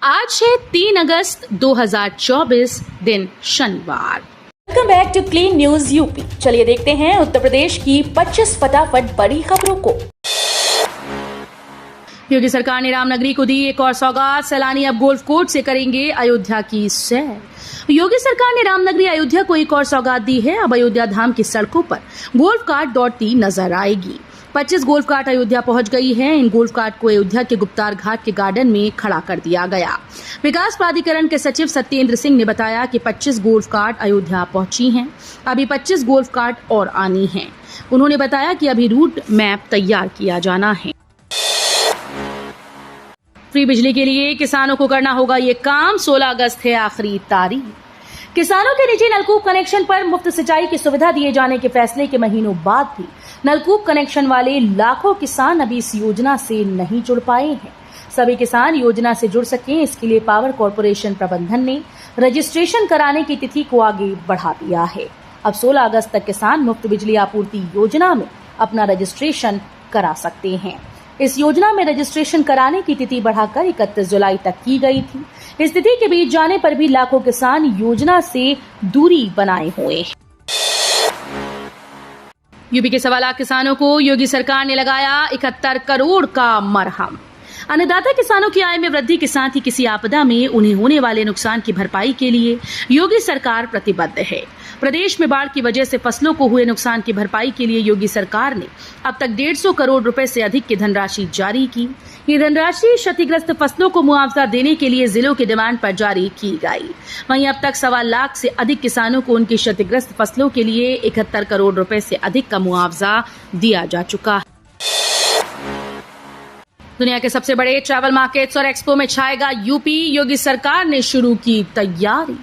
आज है 3 अगस्त 2024 दिन शनिवार। Welcome back to clean news UP. चलिए देखते हैं उत्तर प्रदेश की 25 फटाफट बड़ी खबरों को। योगी सरकार ने रामनगरी को दी एक और सौगात, सैलानी अब गोल्फ कोर्स से करेंगे अयोध्या की सैर। योगी सरकार ने रामनगरी अयोध्या को एक और सौगात दी है। अब अयोध्या धाम की सड़कों पर गोल्फ कार्ट दौड़ती नजर आएगी। 25 गोल्फ कार्ट अयोध्या पहुंच गई है। इन गोल्फ कार्ट को अयोध्या के गुप्तार घाट के गार्डन में खड़ा कर दिया गया। विकास प्राधिकरण के सचिव सत्येंद्र सिंह ने बताया कि 25 गोल्फ कार्ट अयोध्या पहुंची हैं। अभी 25 गोल्फ कार्ट और आनी हैं। उन्होंने बताया कि अभी रूट मैप तैयार किया जाना है। फ्री बिजली के लिए किसानों को करना होगा ये काम। 16 अगस्त है आखिरी तारीख। किसानों के निजी नलकूप कनेक्शन पर मुफ्त सिंचाई की सुविधा दिए जाने के फैसले के महीनों बाद भी नलकूप कनेक्शन वाले लाखों किसान अभी इस योजना से नहीं जुड़ पाए हैं। सभी किसान योजना से जुड़ सकें, इसके लिए पावर कॉर्पोरेशन प्रबंधन ने रजिस्ट्रेशन कराने की तिथि को आगे बढ़ा दिया है। अब 16 अगस्त तक किसान मुफ्त बिजली आपूर्ति योजना में अपना रजिस्ट्रेशन करा सकते हैं। इस योजना में रजिस्ट्रेशन कराने की तिथि बढ़ाकर 31 जुलाई तक की गई थी। इस तिथि के बीच जाने पर भी लाखों किसान योजना से दूरी बनाए हुए हैं। यूपी के 1.25 लाख किसानों को योगी सरकार ने लगाया 71 करोड़ का मरहम। अन्नदाता किसानों की आय में वृद्धि के साथ ही किसी आपदा में उन्हें होने वाले नुकसान की भरपाई के लिए योगी सरकार प्रतिबद्ध है। प्रदेश में बाढ़ की वजह से फसलों को हुए नुकसान की भरपाई के लिए योगी सरकार ने अब तक 150 करोड़ रुपए से अधिक की धनराशि जारी की। ये धनराशि क्षतिग्रस्त फसलों को मुआवजा देने के लिए जिलों की डिमांड पर जारी की गई। वहीं अब तक 1.25 लाख से अधिक किसानों को उनकी क्षतिग्रस्त फसलों के लिए 71 करोड़ रुपए से अधिक का मुआवजा दिया जा चुका है। दुनिया के सबसे बड़े ट्रैवल मार्केट्स और एक्सपो में छाएगा यूपी। योगी सरकार ने शुरू की तैयारी।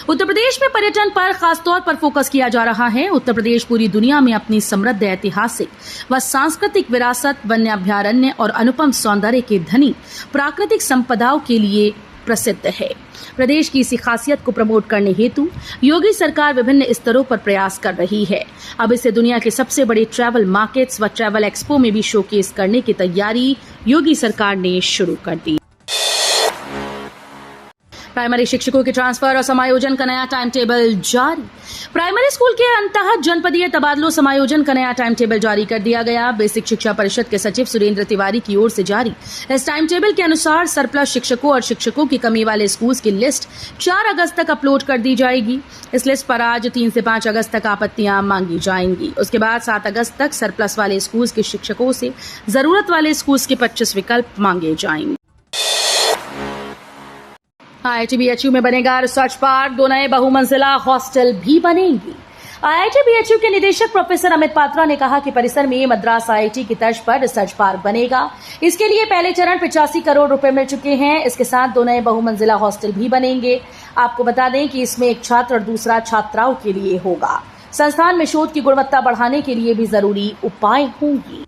उत्तर प्रदेश में पर्यटन पर खासतौर पर फोकस किया जा रहा है। उत्तर प्रदेश पूरी दुनिया में अपनी समृद्ध ऐतिहासिक व सांस्कृतिक विरासत, वन्य अभ्यारण्य और अनुपम सौंदर्य के धनी प्राकृतिक संपदाओं के लिए प्रसिद्ध है। प्रदेश की इसी खासियत को प्रमोट करने हेतु योगी सरकार विभिन्न स्तरों पर प्रयास कर रही है। अब इसे दुनिया के सबसे बड़े ट्रैवल मार्केट्स व ट्रैवल एक्सपो में भी शोकेस करने की तैयारी योगी सरकार ने शुरू कर दी। प्राइमरी शिक्षकों के ट्रांसफर और समायोजन का नया टाइम टेबल जारी। प्राइमरी स्कूल के अंतः जनपदीय तबादलों समायोजन का नया टाइम टेबल जारी कर दिया गया। बेसिक शिक्षा परिषद के सचिव सुरेंद्र तिवारी की ओर से जारी इस टाइम टेबल के अनुसार सरप्लस शिक्षकों और शिक्षकों की कमी वाले स्कूल्स की लिस्ट 4 अगस्त तक अपलोड कर दी जाएगी। इस लिस्ट पर आज 3 से 5 अगस्त तक आपत्तियां मांगी जाएंगी। उसके बाद 7 अगस्त तक सरप्लस वाले स्कूल्स के शिक्षकों से जरूरत वाले स्कूल्स के 25 विकल्प मांगे जाएंगे। IIT-BHU में बनेगा रिसर्च पार्क। 2 नए बहुमंजिला हॉस्टल भी बनेंगी। IIT-BHU के निदेशक प्रोफेसर अमित पात्रा ने कहा कि परिसर में मद्रास IIT की तर्ज पर रिसर्च पार्क बनेगा। इसके लिए पहले चरण 85 करोड़ रुपए मिल चुके हैं। इसके साथ 2 नए बहुमंजिला हॉस्टल भी बनेंगे। आपको बता दें कि इसमें एक छात्र और दूसरा छात्राओं के लिए होगा। संस्थान में शोध की गुणवत्ता बढ़ाने के लिए भी जरूरी उपाय होंगे।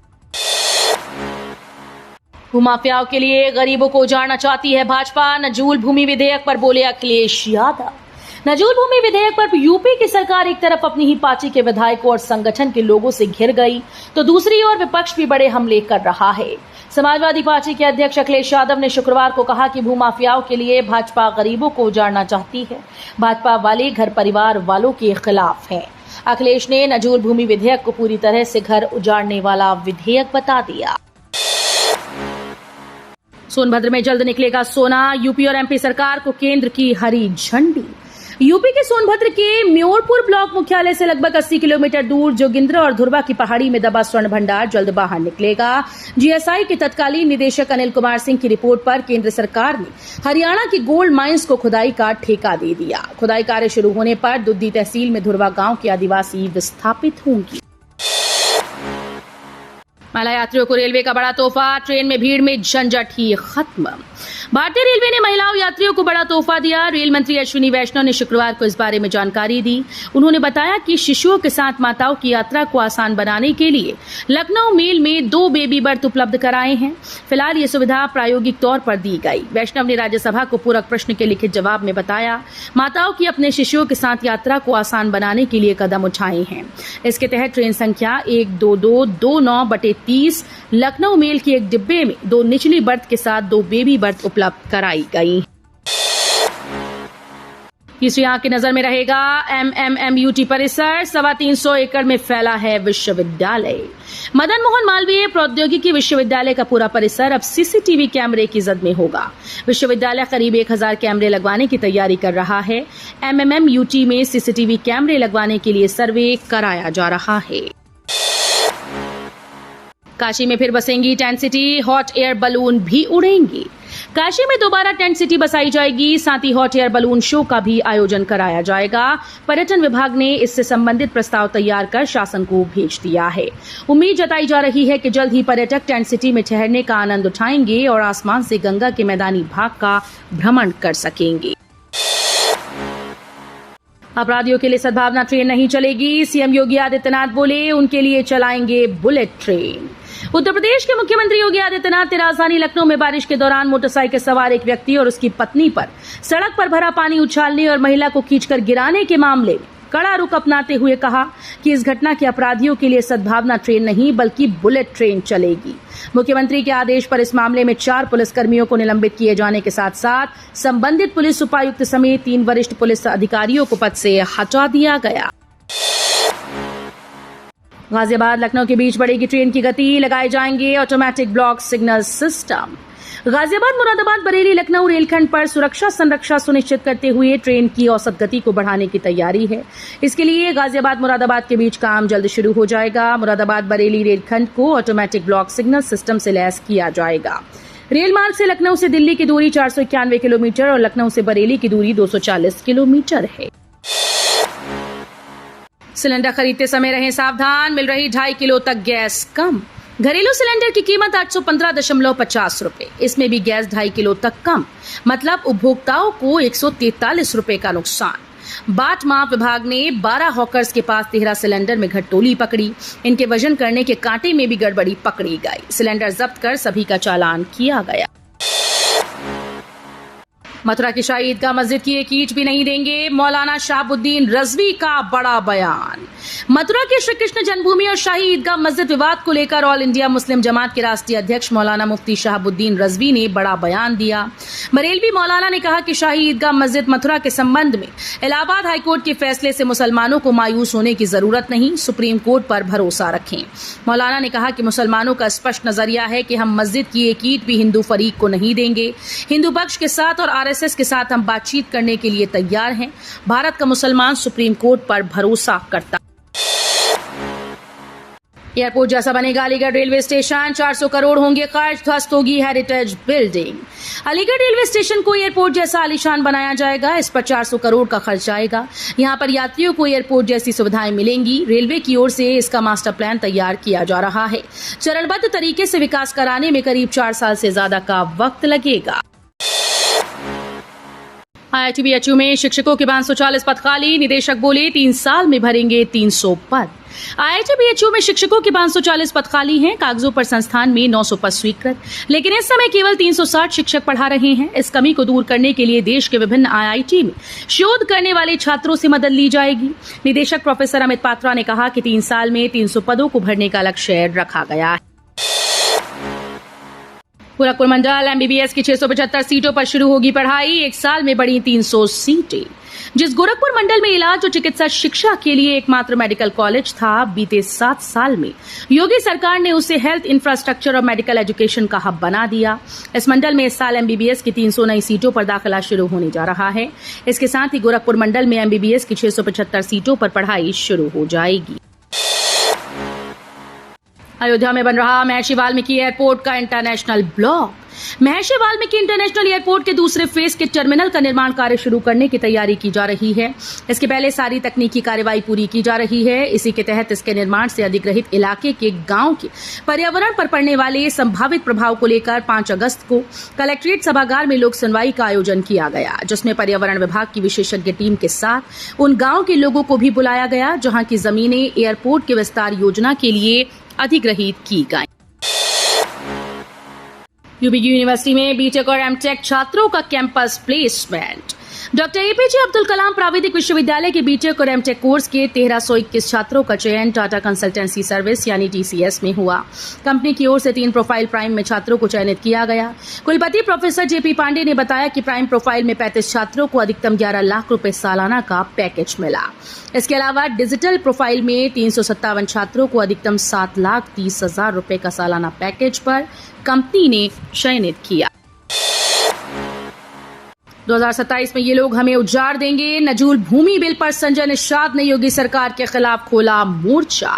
भूमाफियाओं के लिए गरीबों को उजाड़ना चाहती है भाजपा। नजूल भूमि विधेयक पर बोले अखिलेश यादव। नजूल भूमि विधेयक पर यूपी की सरकार एक तरफ अपनी ही पार्टी के विधायकों और संगठन के लोगों से घिर गई, तो दूसरी ओर विपक्ष भी बड़े हमले कर रहा है। समाजवादी पार्टी के अध्यक्ष अखिलेश यादव ने शुक्रवार को कहा कि भूमाफियाओं के लिए भाजपा गरीबों को उजाड़ना चाहती है। भाजपा वाले घर परिवार वालों के खिलाफ है। अखिलेश ने नजूल भूमि विधेयक को पूरी तरह से घर उजाड़ने वाला विधेयक बता दिया। सोनभद्र में जल्द निकलेगा सोना। यूपी और एमपी सरकार को केंद्र की हरी झंडी। यूपी के सोनभद्र के म्योरपुर ब्लॉक मुख्यालय से लगभग 80 किलोमीटर दूर जोगिंद्र और धुर्वा की पहाड़ी में दबा स्वर्ण भंडार जल्द बाहर निकलेगा। जीएसआई के तत्कालीन निदेशक अनिल कुमार सिंह की रिपोर्ट पर केंद्र सरकार ने हरियाणा की गोल्ड माइंस को खुदाई का ठेका दे दिया। खुदाई कार्य शुरू होने पर दुद्दी तहसील में धुर्वा गांव के आदिवासी विस्थापित होंगे। महिला यात्रियों को रेलवे का बड़ा तोहफा। ट्रेन में भीड़ में झंझट ही खत्म। भारतीय रेलवे ने महिलाओं यात्रियों को बड़ा तोहफा दिया। रेल मंत्री अश्विनी वैष्णव ने शुक्रवार को इस बारे में जानकारी दी। उन्होंने बताया कि शिशुओं के साथ माताओं की यात्रा को आसान बनाने के लिए लखनऊ मेल में 2 बेबी बर्थ उपलब्ध कराए हैं। फिलहाल ये सुविधा प्रायोगिक तौर पर दी गई। वैष्णव ने राज्यसभा को पूरक प्रश्न के लिखित जवाब में बताया, माताओं की अपने शिशुओं के साथ यात्रा को आसान बनाने के लिए कदम उठाए हैं। इसके तहत ट्रेन संख्या 12229/30 लखनऊ मेल के एक डिब्बे में 2 निचली बर्थ के साथ 2 बेबी बर्थ उपलब्ध कराई गई। तीसरी आंख की नजर में रहेगा MMMUT परिसर। 325 एकड़ में फैला है विश्वविद्यालय। मदन मोहन मालवीय प्रौद्योगिकी विश्वविद्यालय का पूरा परिसर अब CCTV कैमरे की जद में होगा। विश्वविद्यालय करीब 1000 कैमरे लगवाने की तैयारी कर रहा है। MMMUT में CCTV कैमरे लगवाने के लिए सर्वे कराया जा रहा है। काशी में फिर बसेंगी tent city, hot air balloon भी उड़ेंगी। काशी में दोबारा टेंट सिटी बसाई जाएगी, साथ ही हॉट एयर बलून शो का भी आयोजन कराया जाएगा। पर्यटन विभाग ने इससे संबंधित प्रस्ताव तैयार कर शासन को भेज दिया है। उम्मीद जताई जा रही है कि जल्द ही पर्यटक टेंट सिटी में ठहरने का आनंद उठाएंगे और आसमान से गंगा के मैदानी भाग का भ्रमण कर सकेंगे। अपराधियों के लिए सद्भावना ट्रेन नहीं चलेगी। सीएम योगी आदित्यनाथ बोले, उनके लिए चलाएंगे बुलेट ट्रेन। उत्तर प्रदेश के मुख्यमंत्री योगी आदित्यनाथ ने राजधानी लखनऊ में बारिश के दौरान मोटरसाइकिल सवार एक व्यक्ति और उसकी पत्नी पर सड़क पर भरा पानी उछालने और महिला को खींचकर गिराने के मामले में कड़ा रुख अपनाते हुए कहा कि इस घटना के अपराधियों के लिए सद्भावना ट्रेन नहीं बल्कि बुलेट ट्रेन चलेगी। मुख्यमंत्री के आदेश पर इस मामले में 4 पुलिसकर्मियों को निलंबित किए जाने के साथ साथ संबंधित पुलिस उपायुक्त समेत 3 वरिष्ठ पुलिस अधिकारियों को पद से हटा दिया गया। गाजियाबाद लखनऊ के बीच बढ़ेगी ट्रेन की गति, लगाए जाएंगे automatic block signal system. Ghaziabad Moradabad Bareilly Lucknow रेलखंड पर सुरक्षा संरक्षा सुनिश्चित करते हुए ट्रेन की औसत गति को बढ़ाने की तैयारी है। इसके लिए गाजियाबाद मुरादाबाद के बीच काम जल्द शुरू हो जाएगा। मुरादाबाद बरेली रेलखंड को ऑटोमेटिक ब्लॉक सिग्नल सिस्टम से लैस किया जाएगा। रेल मार्ग से लखनऊ से दिल्ली की दूरी 491 किलोमीटर और लखनऊ से बरेली की दूरी 240 किलोमीटर है। सिलेंडर खरीदते समय रहें सावधान, मिल रही 2.5 किलो तक गैस कम। घरेलू सिलेंडर की कीमत 815.50 रुपए, इसमें भी गैस 2.5 किलो तक कम, मतलब उपभोक्ताओं को 143 रुपए का नुकसान। बाट माप विभाग ने 12 हॉकर्स के पास 13 सिलेंडर में घटतोली पकड़ी। इनके वजन करने के कांटे में भी गड़बड़ी पकड़ी गई। सिलेंडर जब्त कर सभी का चालान किया गया। मथुरा की शाही ईदगाह मस्जिद की एक ईंट भी नहीं देंगे, मौलाना शहाबुद्दीन रजवी का बड़ा बयान। मथुरा के श्री कृष्ण जन्मभूमि और शाही ईदगाह मस्जिद विवाद को लेकर ऑल इंडिया मुस्लिम जमात के राष्ट्रीय अध्यक्ष मौलाना मुफ्ती शहाबुद्दीन रजवी ने बड़ा बयान दिया। बरेलवी मौलाना ने कहा कि शाही ईदगाह मस्जिद मथुरा के संबंध में इलाहाबाद हाईकोर्ट के फैसले से मुसलमानों को मायूस होने की जरूरत नहीं, सुप्रीम कोर्ट पर भरोसा रखें। मौलाना ने कहा कि मुसलमानों का स्पष्ट नजरिया है कि हम मस्जिद की एक ईंट भी हिंदू फरीक को नहीं देंगे। हिंदू पक्ष के साथ और RSS के साथ हम बातचीत करने के लिए तैयार हैं। भारत का मुसलमान सुप्रीम कोर्ट पर भरोसा करता। एयरपोर्ट जैसा बनेगा अलीगढ़ रेलवे स्टेशन, 400 करोड़ होंगे खर्च, ध्वस्त होगी heritage building. Aligarh railway station को एयरपोर्ट जैसा आलीशान बनाया जाएगा। इस पर 400 करोड़ का खर्च आएगा। यहां पर यात्रियों को एयरपोर्ट जैसी सुविधाएं मिलेंगी। रेलवे की ओर से इसका मास्टर प्लान तैयार किया जा रहा है। चरणबद्ध तरीके से विकास कराने में करीब 4 साल से ज्यादा का वक्त लगेगा। IIT-BHU में शिक्षकों के 540 पद खाली, निदेशक बोले 3 साल में भरेंगे 300 पद। IIT-BHU में शिक्षकों के 540 पद खाली हैं। कागजों पर संस्थान में 900 पद स्वीकृत, लेकिन इस समय केवल 360 शिक्षक पढ़ा रहे हैं। इस कमी को दूर करने के लिए देश के विभिन्न IIT में शोध करने वाले छात्रों से मदद ली जाएगी। निदेशक प्रोफेसर अमित पात्रा ने कहा कि 3 साल में 300 पदों को भरने का लक्ष्य रखा गया है। गोरखपुर मंडल MBBS की 675 सीटों पर शुरू होगी पढ़ाई। 1 साल में बढ़ी 300 सीटें। जिस गोरखपुर मंडल में इलाज और चिकित्सा शिक्षा के लिए एकमात्र मेडिकल कॉलेज था, बीते 7 साल में योगी सरकार ने उसे हेल्थ इंफ्रास्ट्रक्चर और मेडिकल एजुकेशन का हब बना दिया। इस मंडल में इस साल MBBS की 300 नई सीटों पर दाखिला शुरू होने जा रहा है। इसके साथ ही गोरखपुर मंडल में MBBS की 675 सीटों पर पढ़ाई शुरू हो जाएगी। अयोध्या में बन रहा महर्षि वाल्मीकि एयरपोर्ट का इंटरनेशनल ब्लॉक। महर्षि वाल्मीकि इंटरनेशनल एयरपोर्ट के दूसरे फेज के टर्मिनल का निर्माण कार्य शुरू करने की तैयारी की जा रही है। इसके पहले सारी तकनीकी कार्यवाही पूरी की जा रही है। इसी के तहत इसके निर्माण से अधिग्रहित इलाके के गांव के पर्यावरण पर पड़ने वाले संभावित प्रभाव को लेकर 5 अगस्त को कलेक्ट्रेट सभागार में लोक सुनवाई का आयोजन किया गया, जिसमें पर्यावरण विभाग की विशेषज्ञ टीम के साथ उन गांव के लोगों को भी बुलाया गया जहां की जमीनें एयरपोर्ट के विस्तार योजना के लिए अधिग्रहित की गई। यूपी की यूनिवर्सिटी में बीटेक और एमटेक छात्रों का campus placement. Doctor APJ Abdul Kalam प्राविधिक विश्वविद्यालय के बीटेक और एमटेक कोर्स के 1321 छात्रों का चयन टाटा कंसल्टेंसी सर्विस यानी टीसीएस में हुआ। कंपनी की ओर से 3 प्रोफाइल प्राइम में छात्रों को चयनित किया गया। कुलपति प्रोफेसर जेपी पांडे ने बताया कि प्राइम प्रोफाइल में 35 छात्रों को अधिकतम 11 लाख रुपए सालाना का पैकेज मिला। इसके अलावा डिजिटल प्रोफाइल में 357 छात्रों को अधिकतम 7,30,000 रुपए का सालाना पैकेज पर कंपनी ने चयनित किया। 2027 में ये लोग हमें उजाड़ देंगे। नजूल भूमि बिल पर संजय निषाद ने योगी सरकार के खिलाफ खोला मोर्चा।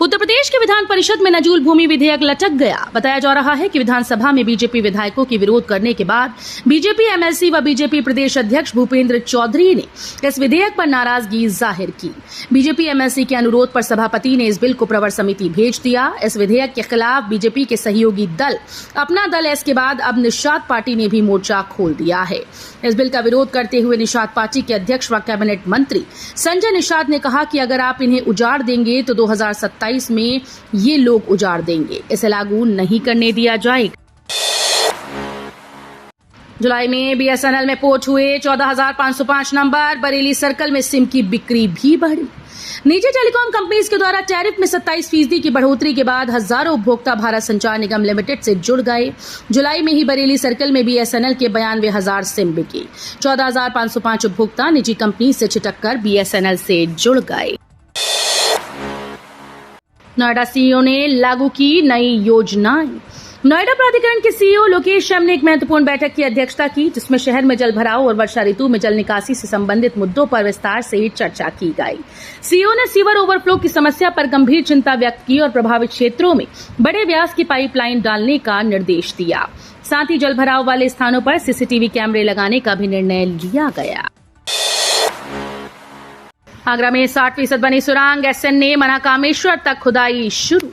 उत्तर प्रदेश के विधान परिषद में नजूल भूमि विधेयक लटक गया। बताया जा रहा है कि विधानसभा में बीजेपी विधायकों की विरोध करने के बाद बीजेपी एमएलसी व बीजेपी प्रदेश अध्यक्ष भूपेंद्र चौधरी ने इस विधेयक पर नाराजगी जाहिर की। बीजेपी एमएलसी के अनुरोध पर सभापति ने इस बिल को प्रवर समिति भेज दिया। इस विधेयक के खिलाफ बीजेपी के सहयोगी दल अपना दल एस के बाद अब निषाद पार्टी ने भी मोर्चा खोल दिया है। इस बिल का विरोध करते हुए निषाद पार्टी के अध्यक्ष व कैबिनेट मंत्री संजय निषाद ने कहा कि अगर आप इन्हें उजाड़ देंगे तो 2027 में ये लोग उजाड़ देंगे, इसे लागू नहीं करने दिया जाएगा। जुलाई में बीएसएनएल में पोर्ट हुए 14,505 नंबर। बरेली सर्कल में सिम की बिक्री भी बढ़ी। निजी टेलीकॉम कंपनीज के द्वारा टैरिफ में 27% की बढ़ोतरी के बाद हजारों उपभोक्ता भारत संचार निगम लिमिटेड से जुड़ गए। जुलाई में ही बरेली सर्कल में बीएसएनएल के 92,000 सिम बिकी। 14,505 उपभोक्ता निजी कंपनी से छिटक कर बीएसएनएल से जुड़ गए। नोएडा सीईओ ने लागू की नई योजनाएं। नोएडा प्राधिकरण के सीईओ लोकेश शर्मा ने एक महत्वपूर्ण बैठक की अध्यक्षता की, जिसमें शहर में जल भराव और वर्षा ऋतु में जल निकासी से संबंधित मुद्दों पर विस्तार से चर्चा की गई। सीईओ ने सीवर ओवरफ्लो की समस्या पर गंभीर चिंता व्यक्त की और प्रभावित क्षेत्रों में बड़े व्यास की पाइपलाइन डालने का निर्देश दिया। साथ ही जल भराव वाले स्थानों पर सीसीटीवी कैमरे लगाने का भी निर्णय लिया गया। आगरा में 60% बनी सुरंग। एसएन ने मनकामेश्वर तक खुदाई शुरू।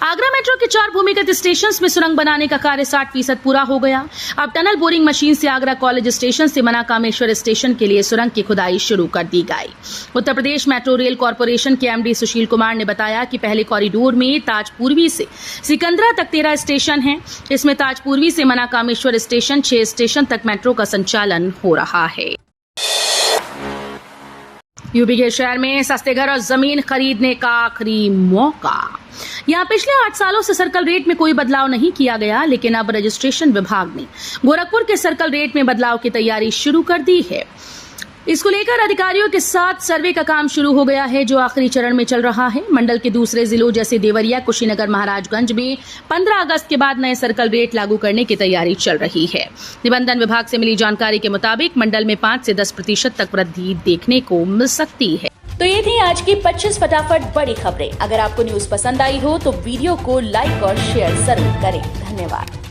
आगरा मेट्रो के 4 भूमिगत स्टेशन में सुरंग बनाने का कार्य 60% पूरा हो गया। अब टनल बोरिंग मशीन से आगरा कॉलेज स्टेशन से मनकामेश्वर स्टेशन के लिए सुरंग की खुदाई शुरू कर दी गई। Uttar Pradesh metro rail corporation के एमडी सुशील कुमार ने बताया कि पहले कॉरिडोर में ताजपूर्वी से सिकंदरा तक 13 स्टेशन हैं। इसमें ताजपूर्वी से मनकामेश्वर स्टेशन 6 स्टेशन तक मेट्रो का संचालन हो रहा है। यूपी के शहर में सस्ते घर और जमीन खरीदने का आखिरी मौका। यहाँ पिछले 8 सालों से सर्कल रेट में कोई बदलाव नहीं किया गया, लेकिन अब रजिस्ट्रेशन विभाग ने गोरखपुर के सर्कल रेट में बदलाव की तैयारी शुरू कर दी है। इसको लेकर अधिकारियों के साथ सर्वे का काम शुरू हो गया है, जो आखिरी चरण में चल रहा है। मंडल के दूसरे जिलों जैसे देवरिया, कुशीनगर, महाराजगंज में 15 अगस्त के बाद नए सर्कल रेट लागू करने की तैयारी चल रही है। निबंधन विभाग से मिली जानकारी के मुताबिक मंडल में 5 से 10% तक वृद्धि देखने को मिल सकती है। तो ये थी आज की 25 फटाफट बड़ी खबरें। अगर आपको न्यूज पसंद आई हो तो वीडियो को लाइक और शेयर जरूर करें। धन्यवाद।